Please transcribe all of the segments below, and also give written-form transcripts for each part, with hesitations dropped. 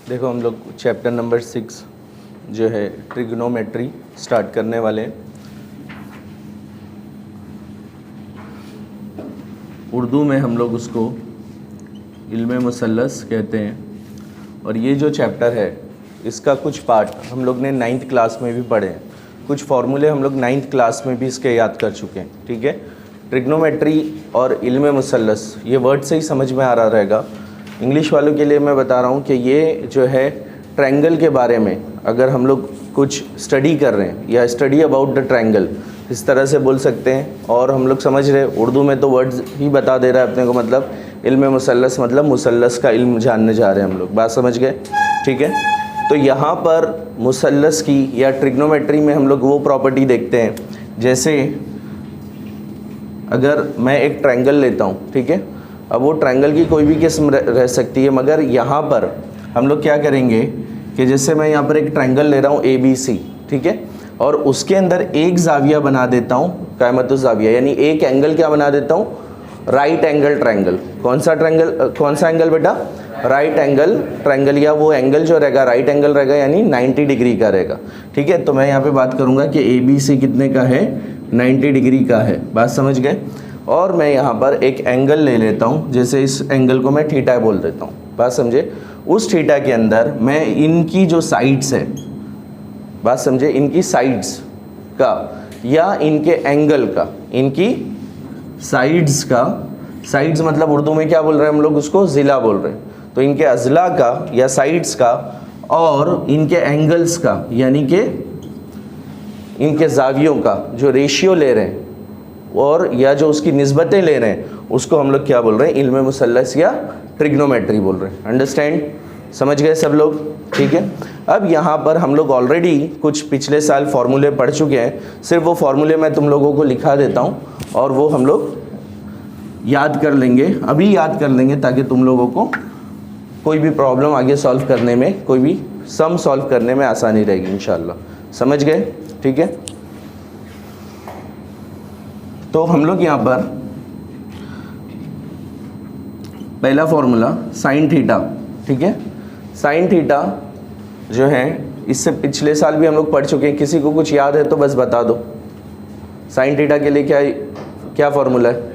देखो हम लोग चैप्टर नंबर 6 जो है ट्रिग्नोमेट्री स्टार्ट करने वाले हैं। उर्दू में हम लोग उसको इल्मे मुसल्लस कहते हैं। और ये जो चैप्टर है इसका कुछ पार्ट हम लोग ने 9th क्लास में भी पढ़े हैं, कुछ फार्मूले हम लोग 9th क्लास में भी इसके याद कर चुके हैं। ठीक है, ट्रिग्नोमेट्री और इल्मे मुसल्लस ये वर्ड से ही समझ में आ रहा रहेगा। इंग्लिश वालों के लिए मैं बता रहा हूँ कि ये जो है ट्रायंगल के बारे में अगर हम लोग कुछ स्टडी कर रहे हैं या स्टडी अबाउट द ट्रायंगल इस तरह से बोल सकते हैं। और हम लोग समझ रहे उर्दू में तो वर्ड्स ही बता दे रहा है अपने को, मतलब इल्मे मुसल्लस मतलब मुसल्लस का इल्म जानने जा रहे हैं हम लोग, बात समझ गए। ठीक है, तो यहाँ पर मुसल्लस की या ट्रिग्नोमेट्री में हम लोग वो प्रॉपर्टी देखते हैं, जैसे अगर मैं एक ट्रायंगल लेता हूँ, ठीक है, अब वो ट्रायंगल की कोई भी किस्म रह सकती है, मगर यहाँ पर हम लोग क्या करेंगे कि जैसे मैं यहाँ पर एक ट्रायंगल ले रहा हूँ ABC, ठीक है, और उसके अंदर एक जाविया बना देता हूँ, कायमतु जाविया, यानी एक एंगल क्या बना देता हूँ, राइट एंगल ट्रायंगल। कौन सा एंगल बेटा, राइट एंगल ट्रायंगल, या वो एंगल जो रहेगा राइट एंगल रहेगा यानी 90 डिग्री का रहेगा। ठीक है, तो मैं यहाँ पे बात करूँगा कि ABC कितने का है, 90 डिग्री का है, बात समझ गए। और मैं यहाँ पर एक एंगल ले लेता हूँ, जैसे इस एंगल को मैं थीटा बोल देता हूँ, बात समझे। उस थीटा के अंदर मैं इनकी जो साइड्स है, बात समझे, इनकी साइड्स का या इनके एंगल का, इनकी साइड्स का, साइड्स मतलब उर्दू में क्या बोल रहे हैं हम लोग उसको, ज़िला बोल रहे हैं, तो इनके अज़ला का या साइड्स का और इनके एंगल्स का यानी कि इनके जावियों का जो रेशियो ले रहे हैं और या जो उसकी निस्बतें ले रहे हैं उसको हम लोग क्या बोल रहे हैं, इल्मे मुसल्लस या ट्रिग्नोमेट्री बोल रहे हैं। अंडरस्टैंड, समझ गए सब लोग। ठीक है, अब यहाँ पर हम लोग ऑलरेडी कुछ पिछले साल फार्मूले पढ़ चुके हैं, सिर्फ वो फार्मूले मैं तुम लोगों को लिखा देता हूँ और वो हम लोग याद कर लेंगे, अभी याद कर लेंगे ताकि तुम लोगों को कोई भी प्रॉब्लम आगे सॉल्व करने में, कोई भी सम सॉल्व करने में आसानी रहेगी इंशाल्लाह, समझ गए। ठीक है, तो हम लोग यहाँ पर पहला फॉर्मूला साइन थीटा, ठीक है, साइन थीटा जो है इससे पिछले साल भी हम लोग पढ़ चुके हैं, किसी को कुछ याद है तो बस बता दो। साइन थीटा के लिए क्या फॉर्मूला है,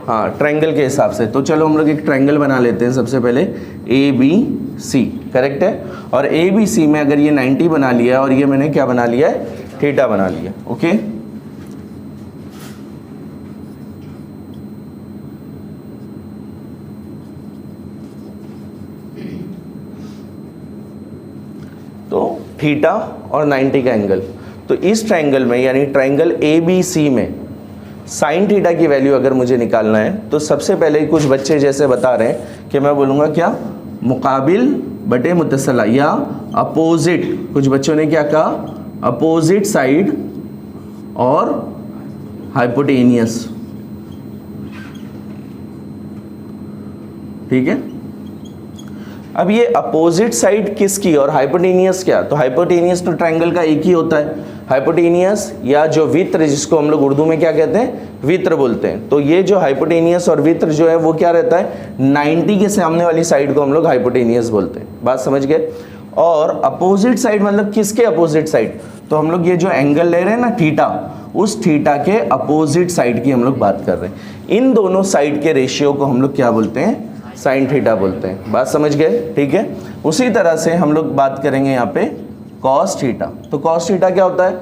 हाँ ट्रायंगल के हिसाब से। तो चलो हम लोग एक ट्रायंगल बना लेते हैं सबसे पहले, ABC, करेक्ट है, और ABC में अगर ये 90 बना लिया और ये मैंने क्या बना लिया है, थीटा बना लिया। ओके, तो थीटा और 90 का एंगल, तो इस ट्रायंगल में यानी ट्रायंगल ABC में साइन थीटा की वैल्यू अगर मुझे निकालना है तो सबसे पहले कुछ बच्चे जैसे बता रहे हैं कि मैं बोलूँगा क्या, मुकाबिल बटे मुतसला या अपोजिट, कुछ बच्चों ने क्या कहा, अपोजिट साइड और हाइपोटेनियस। ठीक है, अब ये अपोजिट साइड किसकी और हाइपोटेनियस क्या, तो हाइपोटेनियस तो ट्रायंगल का एक ही होता है, हाइपोटेनियस या जो वित्र जिसको हम लोग उर्दू में क्या कहते हैं, वित्र बोलते हैं। तो ये जो हाइपोटेनियस और वित्र जो है वो क्या रहता है, 90 के सामने वाली साइड को हम लोग हाइपोटेनियस बोलते हैं, बात समझ गए। और अपोजिट साइड मतलब किसके अपोजिट साइड, तो हम लोग ये जो एंगल ले रहे हैं ना थीटा, उस थीटा के अपोजिट साइड की हम लोग बात कर रहे हैं। इन दोनों साइड के रेशियो को हम लोग क्या बोलते हैं, साइन थीटा बोलते हैं, बात समझ गए। ठीक है, उसी तरह से हम लोग बात करेंगे यहाँ पे कॉस थीटा। तो कॉस थीटा क्या होता है,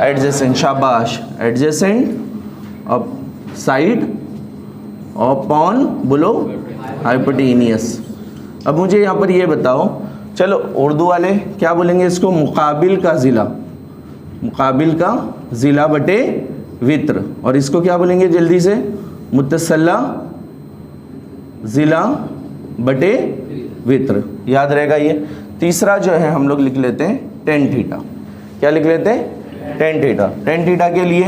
एडजेसेंट, शाबाश, एडजेसेंट अब साइड अपॉन बोलो हाइपोटेनियस। अब मुझे यहाँ पर ये बताओ, चलो उर्दू वाले क्या बोलेंगे इसको, मुकाबिल का ज़िला, मुकाबिल का ज़िला बटे वित्र, और इसको क्या बोलेंगे जल्दी से, मुतसल्ला ज़िला बटे वित्र, याद रहेगा ये। तीसरा जो है हम लोग लिख लेते हैं टेन थीटा, क्या लिख लेते हैं, टेन थीटा। टेन थीटा के लिए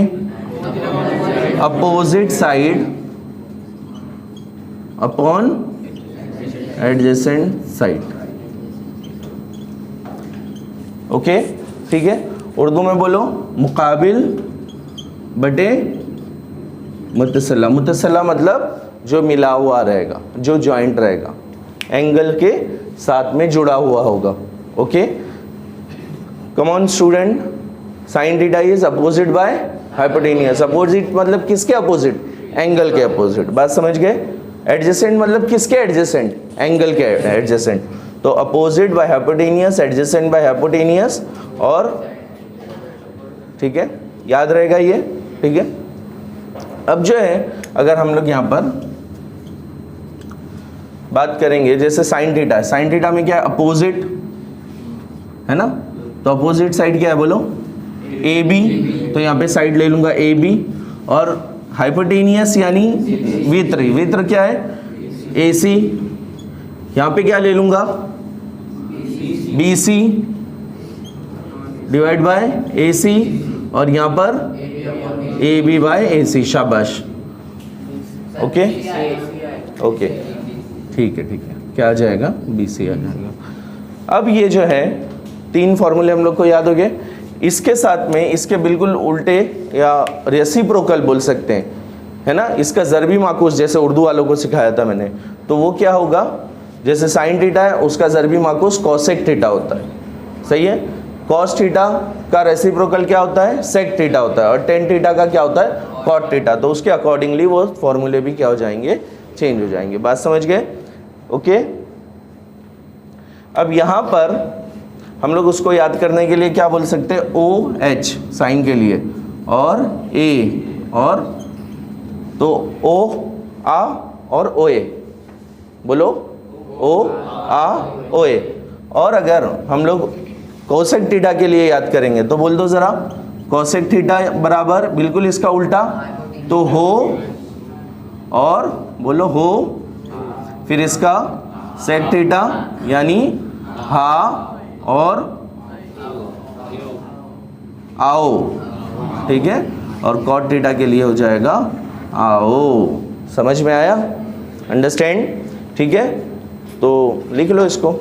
opposite side upon adjacent side. Okay, ठीक है, उर्दू में बोलो मुकाबिल बटे मुतसल्ला। मुतसल्ला मतलब जो मिला हुआ रहेगा, जो जॉइंट रहेगा, एंगल के साथ में जुड़ा हुआ होगा। Okay, come on student, sine theta is opposite by hypotenuse. Opposite मतलब किसके अपोजिट? एंगल के अपोजिट। बात समझ गए? एडजेसेंट मतलब किसके एडजेसेंट? एंगल के एडजेसेंट। तो opposite by hypotenuse, adjacent by hypotenuse, और ठीक है, याद रहेगा ये, ठीक है। अब जो है अगर हम लोग यहाँ पर बात करेंगे, जैसे साइन थीटा है, साइन थीटा में क्या है? अपोजिट है ना, तो अपोजिट साइड क्या है बोलो? A B. तो यहाँ पे साइड ले लूंगा ए बी, और हाइपोटेनियस यानी वित्र, वित्र क्या है? ए सी। यहाँ पे क्या ले लूंगा? बी सी डिवाइड बाय ए सी, और यहाँ पर ए बी बाय ए सी। शाबाश, ओके ओके, ठीक है ठीक है, क्या आ जाएगा? बी सी आ जाएगा। अब ये जो है तीन फॉर्मूले हम लोग को याद हो गए। इसके साथ में इसके बिल्कुल उल्टे या रेसिप्रोकल बोल सकते हैं, है ना, इसका ज़रबी माकूस, जैसे उर्दू वालों को सिखाया था मैंने, तो वो क्या होगा? जैसे साइन थीटा है, उसका ज़रबी माकूस कॉसेक थीटा होता है, सही है। कॉस थीटा का रेसिप्रोकल क्या होता है? सेक थीटा होता है, और टेन थीटा का क्या होता है? Cot theta. तो उसके अकॉर्डिंगली वो फॉर्मूले भी क्या हो जाएंगे? चेंज हो जाएंगे। बात समझ गए? ओके। अब यहाँ पर हम लोग उसको याद करने के लिए क्या बोल सकते हैं? ओ एच साइन के लिए, और ए, और तो ओ आ और ओ ए, बोलो ओ आ ओ ए। और अगर हम लोग कोसेक थीटा के लिए याद करेंगे तो बोल दो ज़रा, कोसेक थीटा बराबर बिल्कुल इसका उल्टा, तो हो, और बोलो हो, फिर इसका सेक थीटा यानी हा और आओ, ठीक है, और कॉट थीटा के लिए हो जाएगा आओ। समझ में आया? अंडरस्टैंड? ठीक है, तो लिख लो इसको।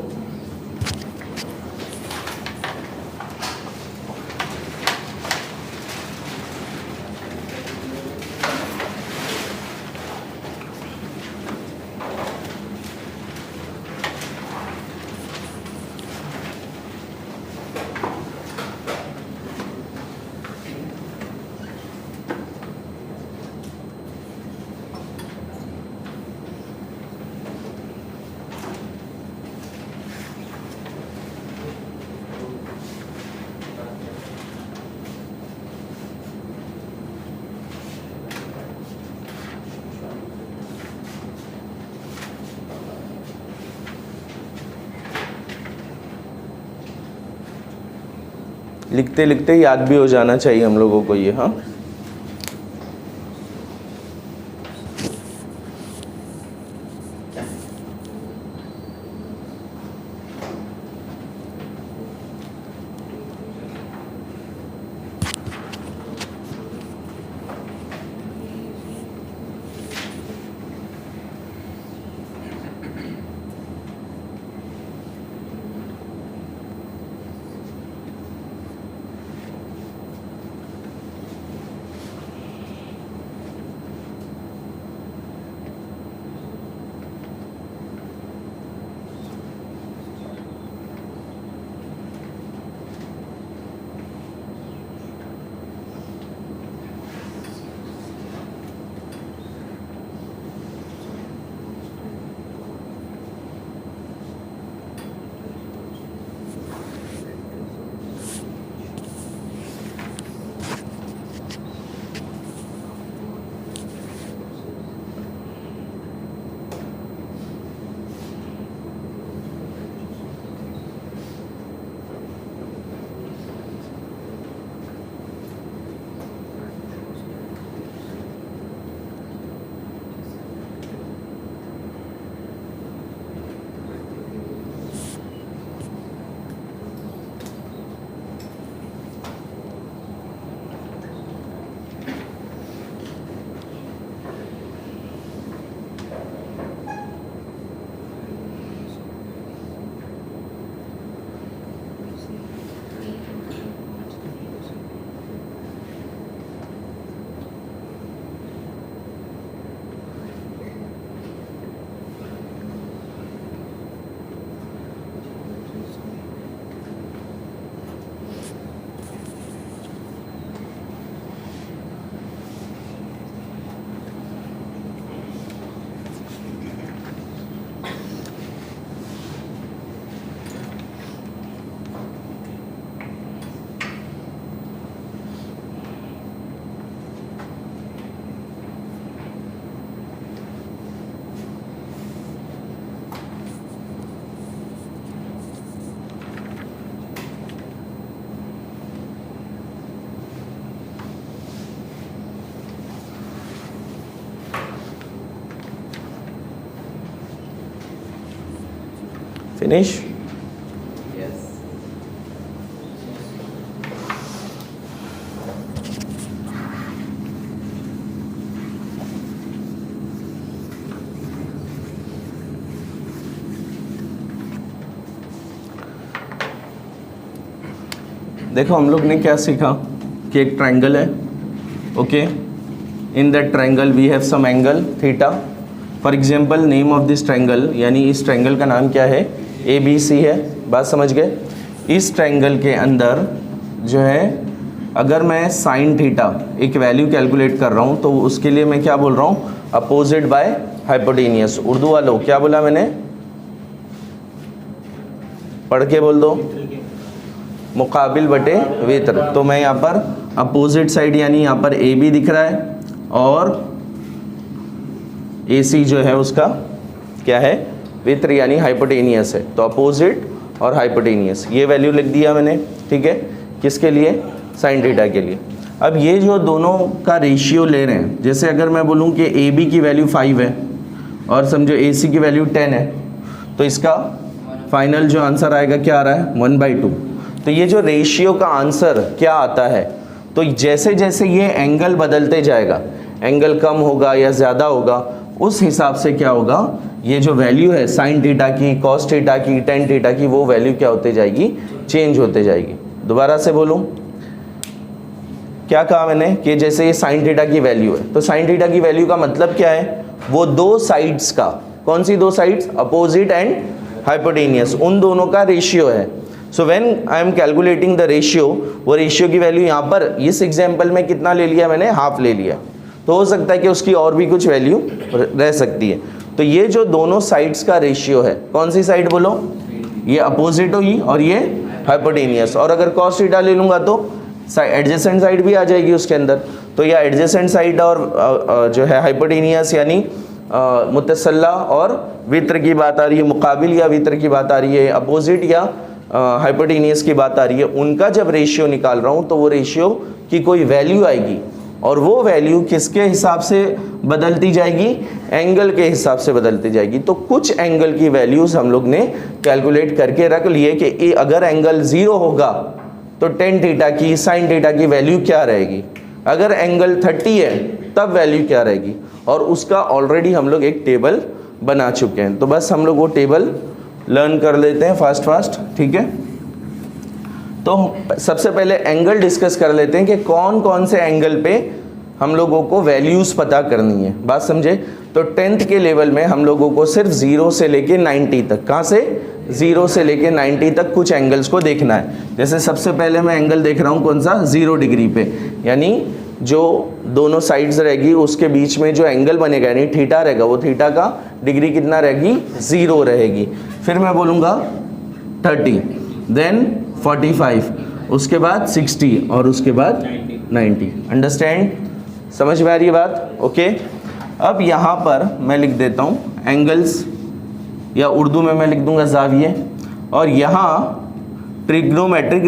लिखते लिखते याद भी हो जाना चाहिए हम लोगों को ये, हाँ। फिनिश। देखो हम लोग ने क्या सीखा कि एक ट्रायंगल है, okay, in that triangle we have some angle theta. For example name of this triangle, यानी इस ट्रायंगल का नाम क्या है, ABC है। बात समझ गए। इस ट्रायंगल के अंदर जो है अगर मैं साइन थीटा एक वैल्यू कैलकुलेट कर रहा हूँ तो उसके लिए मैं क्या बोल रहा हूँ, अपोजिट बाय हाइपोटेनियस। उर्दू वालों क्या बोला मैंने, पढ़ के बोल दो, मुकाबिल बटे वित्र। तो मैं यहाँ पर अपोजिट साइड यानी यहाँ पर AB दिख रहा है और AC जो है उसका क्या है, वित्र यानी हाइपोटेनियस है। तो अपोजिट और हाइपोटेनियस ये वैल्यू लिख दिया मैंने, ठीक है, किसके लिए, साइन थीटा के लिए। अब ये जो दोनों का रेशियो ले रहे हैं, जैसे अगर मैं बोलूँ कि AB की वैल्यू 5 है और समझो AC की वैल्यू 10 है, तो इसका फाइनल जो आंसर आएगा क्या आ रहा है, 1/2। तो ये जो रेशियो का आंसर क्या आता है, तो जैसे जैसे ये एंगल बदलते जाएगा, एंगल कम होगा या ज़्यादा होगा, उस हिसाब से क्या होगा, ये जो वैल्यू है साइन थीटा की, कॉस थीटा की, टेन थीटा की, वो वैल्यू क्या होते जाएगी, चेंज होते जाएगी। दोबारा से बोलूँ, क्या कहा मैंने कि जैसे ये साइन थीटा की वैल्यू है, तो साइन थीटा की वैल्यू का मतलब क्या है, वो दो साइड्स का, कौन सी दो साइड्स, अपोजिट एंड हाइपोटेनियस, उन दोनों का रेशियो है। So when I am calculating the ratio, वो रेशियो की वैल्यू यहाँ पर इस एग्जाम्पल में कितना ले लिया मैंने, हाफ ले लिया। तो हो सकता है कि उसकी और भी कुछ वैल्यू रह सकती है। तो ये जो दोनों साइड्स का रेशियो है, कौन सी साइड बोलो, ये अपोजिट होगी और ये हाइपोटेनियस। और अगर कॉस थीटा ले लूँगा तो एडजेसेंट साइड भी आ जाएगी उसके अंदर। तो यह एडजेसेंट साइड और जो है हाइपोटेनियस यानी मुतसल्ला और वित्र की बात आ रही है, मुकाबिल या वित्र की बात आ रही है, अपोजिट या हाइपोटेनियस की बात आ रही है, उनका जब रेशियो निकाल रहा हूँ तो वो रेशियो की कोई वैल्यू आएगी और वो वैल्यू किसके हिसाब से बदलती जाएगी, एंगल के हिसाब से बदलती जाएगी। तो कुछ एंगल की वैल्यूज़ हम लोग ने कैलकुलेट करके रख लिए कि अगर एंगल 0 होगा तो टेन थीटा की, साइन थीटा की वैल्यू क्या रहेगी, अगर एंगल 30 है तब वैल्यू क्या रहेगी, और उसका ऑलरेडी हम लोग एक टेबल बना चुके हैं। तो बस हम लोग वो टेबल लर्न कर लेते हैं फास्ट, ठीक है। तो सबसे पहले एंगल डिस्कस कर लेते हैं कि कौन कौन से एंगल पे हम लोगों को वैल्यूज़ पता करनी है। बात समझे। तो 10th के लेवल में हम लोगों को सिर्फ 0 से लेके 90 तक, कहाँ से, 0 से लेके 90 तक कुछ एंगल्स को देखना है। जैसे सबसे पहले मैं एंगल देख रहा हूँ कौन सा, 0 डिग्री पे, यानी जो दोनों साइड्स रहेगी उसके बीच में जो एंगल बनेगा यानी थीटा रहेगा, वो थीटा का डिग्री कितना रहेगी, 0 रहेगी। फिर मैं बोलूँगा 30, देन 45, उसके बाद 60 और उसके बाद 90। अंडरस्टैंड, समझ में आ रही है बात, ओके। अब यहाँ पर मैं लिख देता हूँ एंगल्स, या उर्दू में मैं लिख दूंगा ज़ाविये, और यहाँ ट्रिग्नोमेट्रिक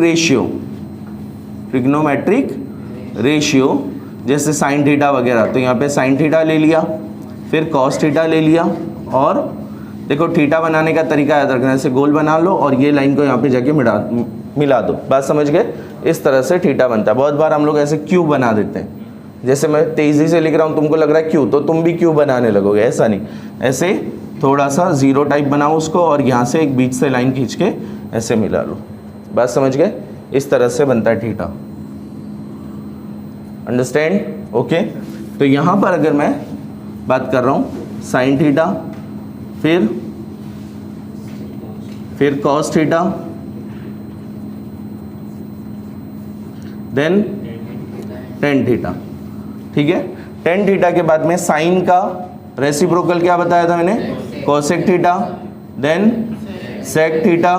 रेशियो, जैसे साइन थीटा वगैरह, तो यहाँ पे साइन थीटा ले लिया, फिर कॉस थीटा ले लिया, और देखो थीटा बनाने का तरीका याद रखना, ऐसे गोल बना लो और ये लाइन को यहाँ पे जाके मिला दो। बात समझ गए, इस तरह से थीटा बनता है। बहुत बार हम लोग ऐसे क्यू बना देते हैं, जैसे मैं तेज़ी से लिख रहा हूँ, तुमको लग रहा है क्यू, तो तुम भी क्यू बनाने लगोगे, ऐसा नहीं। ऐसे थोड़ा सा 0 टाइप बनाओ उसको और यहाँ से एक बीच से लाइन खींच के ऐसे मिला लो। बात समझ गए, इस तरह से बनता है थीटा। Understand, okay. तो यहाँ पर अगर मैं बात कर रहा हूँ साइन थीटा, फिर cos theta, then tan theta, ठीक है। टेन थीटा के बाद में साइन का रेसिप्रोकल क्या बताया था मैंने, cosec theta, then sec theta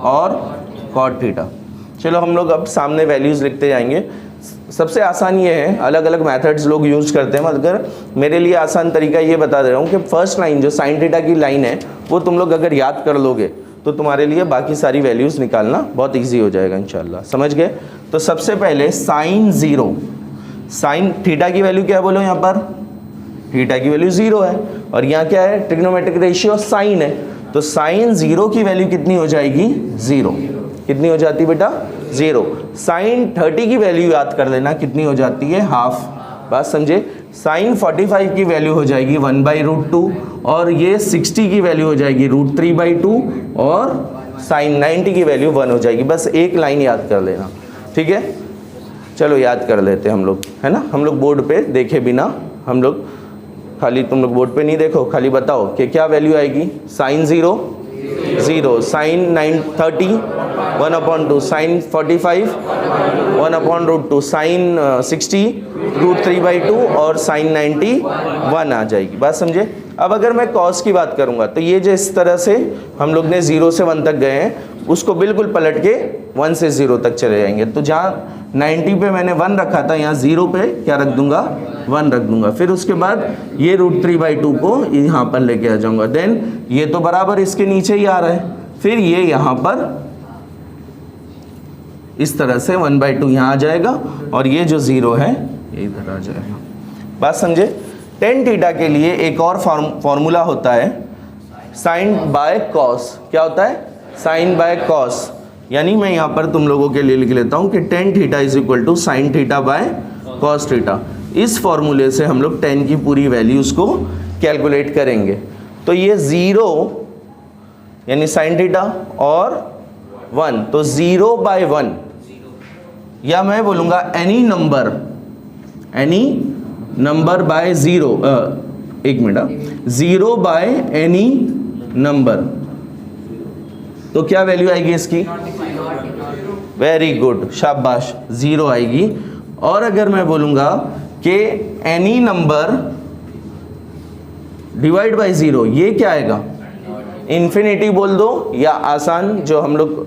और कॉट थीटा। चलो हम लोग अब सामने वैल्यूज़ लिखते जाएंगे। सबसे आसान ये है, अलग अलग मेथड्स लोग यूज़ करते हैं, मगर मेरे लिए आसान तरीका ये बता दे रहा हूँ कि फर्स्ट लाइन जो साइन थीटा की लाइन है वो तुम लोग अगर याद कर लोगे तो तुम्हारे लिए बाकी सारी वैल्यूज़ निकालना बहुत ईजी हो जाएगा इंशाल्लाह। समझ गए। तो सबसे पहले साइन 0, साइन थीटा की वैल्यू क्या बोलो, यहाँ पर थीटा की वैल्यू 0 है और यहाँ क्या है, ट्रिग्नोमेट्रिक रेशियो साइन है, तो साइन 0 की वैल्यू कितनी हो जाएगी, 0। कितनी हो जाती बेटा, 0। साइन 30 की वैल्यू याद कर लेना, कितनी हो जाती है, हाफ। बात समझे। साइन 45 की वैल्यू हो जाएगी 1/√2 और ये 60 की वैल्यू हो जाएगी √3/2 और साइन 90 की वैल्यू 1 हो जाएगी। बस एक लाइन याद कर लेना, ठीक है। चलो याद कर लेते हैं हम लोग, है ना। हम लोग बोर्ड पे देखे बिना, हम लोग खाली, तुम लोग बोर्ड पे नहीं देखो, खाली बताओ कि क्या वैल्यू आएगी। साइन 0 0, साइन 30 1/2, साइन 45 1/√2, साइन 60 √3/2 और साइन 90 1 आ जाएगी। बात समझे। अब अगर मैं कॉस की बात करूंगा तो ये जो इस तरह से हम लोग ने 0 से 1 तक गए हैं, उसको बिल्कुल पलट के 1 से 0 तक चले जाएंगे। तो जहाँ 90 पे मैंने 1 रखा था, यहाँ 0 पे क्या रख दूंगा, 1 रख दूंगा। फिर उसके बाद ये √3/2 को यहाँ पर लेके आ जाऊंगा। देन ये तो बराबर इसके नीचे ही आ रहा है, फिर ये यहाँ पर इस तरह से 1/2 यहाँ आ जाएगा और ये जो 0 है ये इधर आ जाएगा। बात समझे। टेन थीटा के लिए एक और फॉर्मूला होता है, साइन बाय कॉस। क्या होता है, साइन बाय कॉस। यानी मैं यहाँ पर तुम लोगों के लिए लिख लेता हूँ कि tan theta is equal to sine theta by cos theta. इस फॉर्मूले से हम लोग टेन की पूरी वैल्यूज़ को कैलकुलेट करेंगे। तो ये 0 यानी साइन थीटा और 1, तो 0/1, या मैं बोलूँगा एनी नंबर बाय 0, एक मिनट, 0 बाय एनी नंबर, तो क्या वैल्यू आएगी इसकी, वेरी गुड, शाबाश, 0 आएगी। और अगर मैं बोलूँगा कि एनी नंबर डिवाइड बाय 0, ये क्या आएगा, इन्फिनिटी बोल दो, या आसान जो हम लोग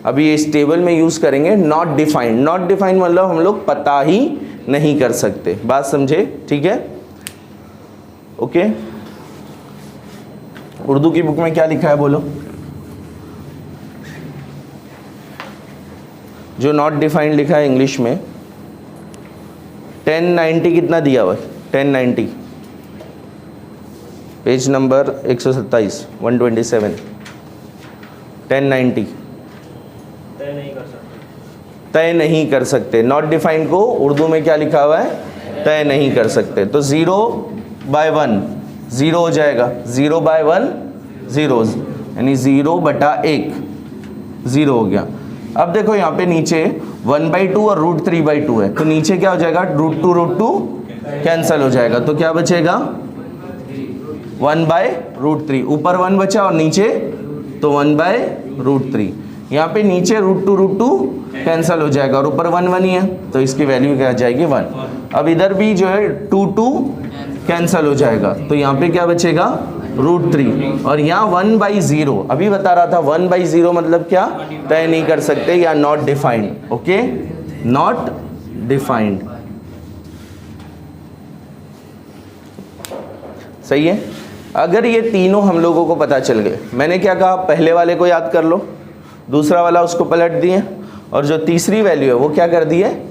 अभी इस टेबल में यूज़ करेंगे, नॉट डिफाइंड। नॉट डिफाइंड मतलब हम लोग पता ही नहीं कर सकते। बात समझे, ठीक है, ओके। उर्दू की बुक में क्या लिखा है बोलो, जो नॉट डिफाइंड लिखा है इंग्लिश में। 1090 कितना दिया हुआ है, 1090 पेज नंबर 127, 127, 1090 तय नहीं कर सकते। नॉट डिफाइंड को उर्दू में क्या लिखा हुआ है, तय नहीं कर सकते। तो 0/1 0 हो जाएगा, 0/1 0, यानी 0/1 0 हो गया। अब देखो यहाँ पे नीचे 1/2 और √3/2 है, तो नीचे क्या हो जाएगा, √2 कैंसिल हो जाएगा, तो क्या बचेगा 1/√3। ऊपर 1 बचा और नीचे तो 1/√3। यहाँ पे नीचे √2 कैंसिल हो जाएगा और ऊपर 1 ही है, तो इसकी वैल्यू क्या आ जाएगी, 1। अब इधर भी जो है 2 कैंसिल हो जाएगा, तो यहाँ पे क्या बचेगा, √3। और यहाँ 1/0, अभी बता रहा था 1/0 मतलब क्या, तय नहीं कर सकते या not defined. Okay, not defined, सही है। अगर ये तीनों हम लोगों को पता चल गए, मैंने क्या कहा, पहले वाले को याद कर लो, दूसरा वाला उसको पलट दिए, और जो तीसरी वैल्यू है वो क्या कर दी है,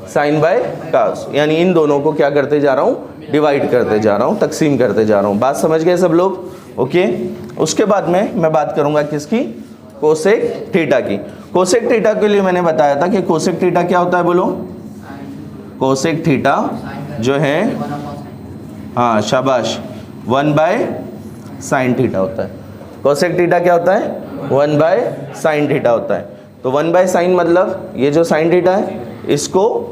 साइन बाय कॉस। यानी इन दोनों को क्या करते जा रहा हूँ, डिवाइड करते जा रहा हूँ, तकसीम करते जा रहा हूँ। बात समझ गए सब लोग, ओके। उसके बाद में मैं बात करूँगा किसकी, कोसेक थीटा की। कोसेक थीटा के लिए मैंने बताया था कि कोसेक थीटा क्या होता है, बोलो। कोसेक थीटा जो है, हाँ शाबाश, 1/sin थीटा होता है। कोसेक थीटा क्या होता है, 1/sin थीटा होता है। तो 1/sin मतलब ये जो sin थीटा है, इसको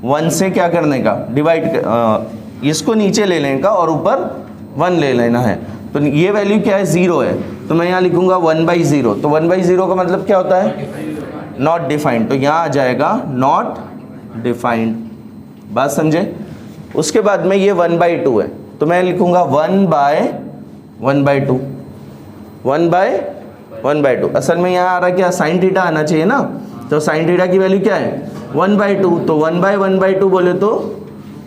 1 से क्या करने का, डिवाइड, इसको नीचे ले लेने का और ऊपर 1 ले लेना है। तो ये वैल्यू क्या है, 0 है, तो मैं यहाँ लिखूँगा 1/0। तो 1/0 का मतलब क्या होता है, नॉट डिफाइंड, तो यहाँ आ जाएगा नॉट डिफाइंड। बात समझे। उसके बाद में ये 1/2 है, तो मैं लिखूँगा 1/1/2, 1/1/2। असल में यहाँ आ रहा क्या, साइन थीटा आना चाहिए ना, तो साइन थीटा की वैल्यू क्या है, 1/2, तो 1/1/2 बोले तो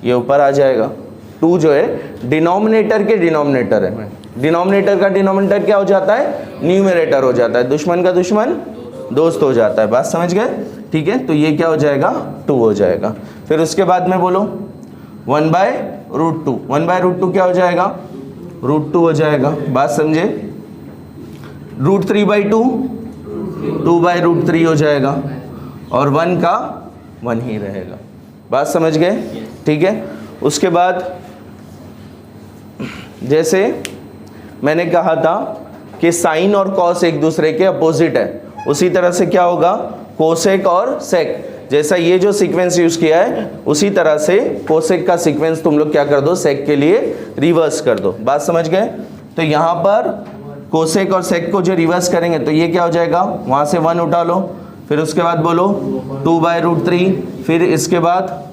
ये ऊपर आ जाएगा। 2 जो है डिनोमिनेटर के डिनोमिनेटर है, डिनोमिनेटर का डिनोमिनेटर क्या हो जाता है, न्यूमरेटर हो जाता है, दुश्मन का दुश्मन दोस्त हो जाता है। बात समझ गए, ठीक है। तो ये क्या हो जाएगा, 2 हो जाएगा। फिर उसके बाद में बोलो 1/√2, 1/√2 क्या हो जाएगा, √2 हो जाएगा। बात समझे, √3/2 2/√3 हो जाएगा और 1 का 1 ही रहेगा। बात समझ गए? ठीक है। उसके बाद जैसे मैंने कहा था कि साइन और कॉस एक दूसरे के अपोजिट है, उसी तरह से क्या होगा कोसेक और सेक, जैसा ये जो सीक्वेंस यूज किया है उसी तरह से कोसेक का सीक्वेंस तुम लोग क्या कर दो सेक के लिए रिवर्स कर दो। बात समझ गए? तो यहाँ पर कोसेक और सेक को जो रिवर्स करेंगे तो ये क्या हो जाएगा, वहाँ से 1 उठा लो, फिर उसके बाद बोलो 2/√3, फिर इसके बाद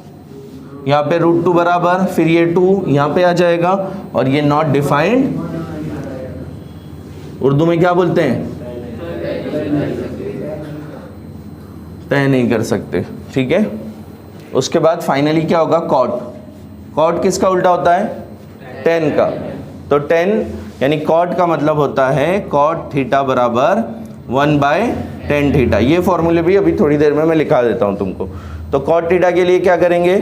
यहाँ पे √2 बराबर, फिर ये 2 यहाँ पे आ जाएगा और ये नॉट डिफाइंड, उर्दू में क्या बोलते हैं, तय नहीं कर सकते। ठीक है। उसके बाद फाइनली क्या होगा कॉट। कॉट किसका उल्टा होता है, टेन का। तो 10 यानी कॉट का मतलब होता है कॉट थीटा बराबर 1/10 थीटा। ये फॉर्मूले भी अभी थोड़ी देर में मैं लिखा देता हूँ तुमको। तो कॉट थीटा के लिए क्या करेंगे,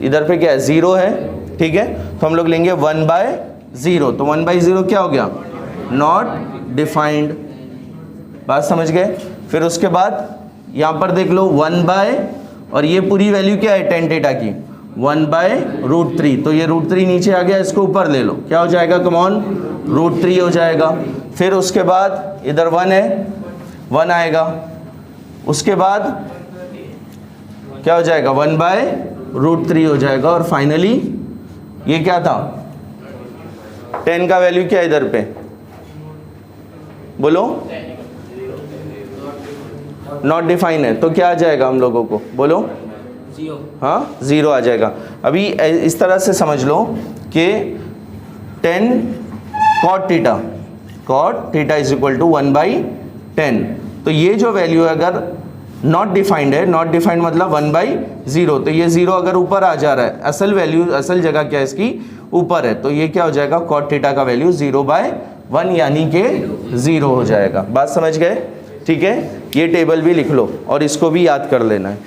इधर पे क्या है 0 है, ठीक है, तो हम लोग लेंगे 1/0। तो 1/0 क्या हो गया, नॉट डिफाइंड। बात समझ गए? फिर उसके बाद यहाँ पर देख लो 1 और ये पूरी वैल्यू क्या है टेन थीटा की 1/√3, तो ये √3 नीचे आ गया, इसको ऊपर ले लो, क्या हो जाएगा कमॉन √3 हो जाएगा। फिर उसके बाद इधर 1 है, 1 आएगा, उसके बाद क्या हो जाएगा 1/√3 हो जाएगा और फाइनली ये क्या था 10 का वैल्यू क्या है इधर पे बोलो, नॉट डिफाइन है, तो क्या आ जाएगा हम लोगों को बोलो, 0। हाँ 0 आ जाएगा। अभी इस तरह से समझ लो कि 10 cot theta is equal to 1/10। तो ये जो वैल्यू है अगर नॉट डिफाइंड है, नॉट डिफाइंड मतलब 1/0, तो ये 0 अगर ऊपर आ जा रहा है, असल वैल्यू असल जगह क्या है इसकी ऊपर है, तो ये क्या हो जाएगा cot थीटा का वैल्यू 0/1 यानी कि 0 हो जाएगा। बात समझ गए? ठीक है, ये टेबल भी लिख लो और इसको भी याद कर लेना है।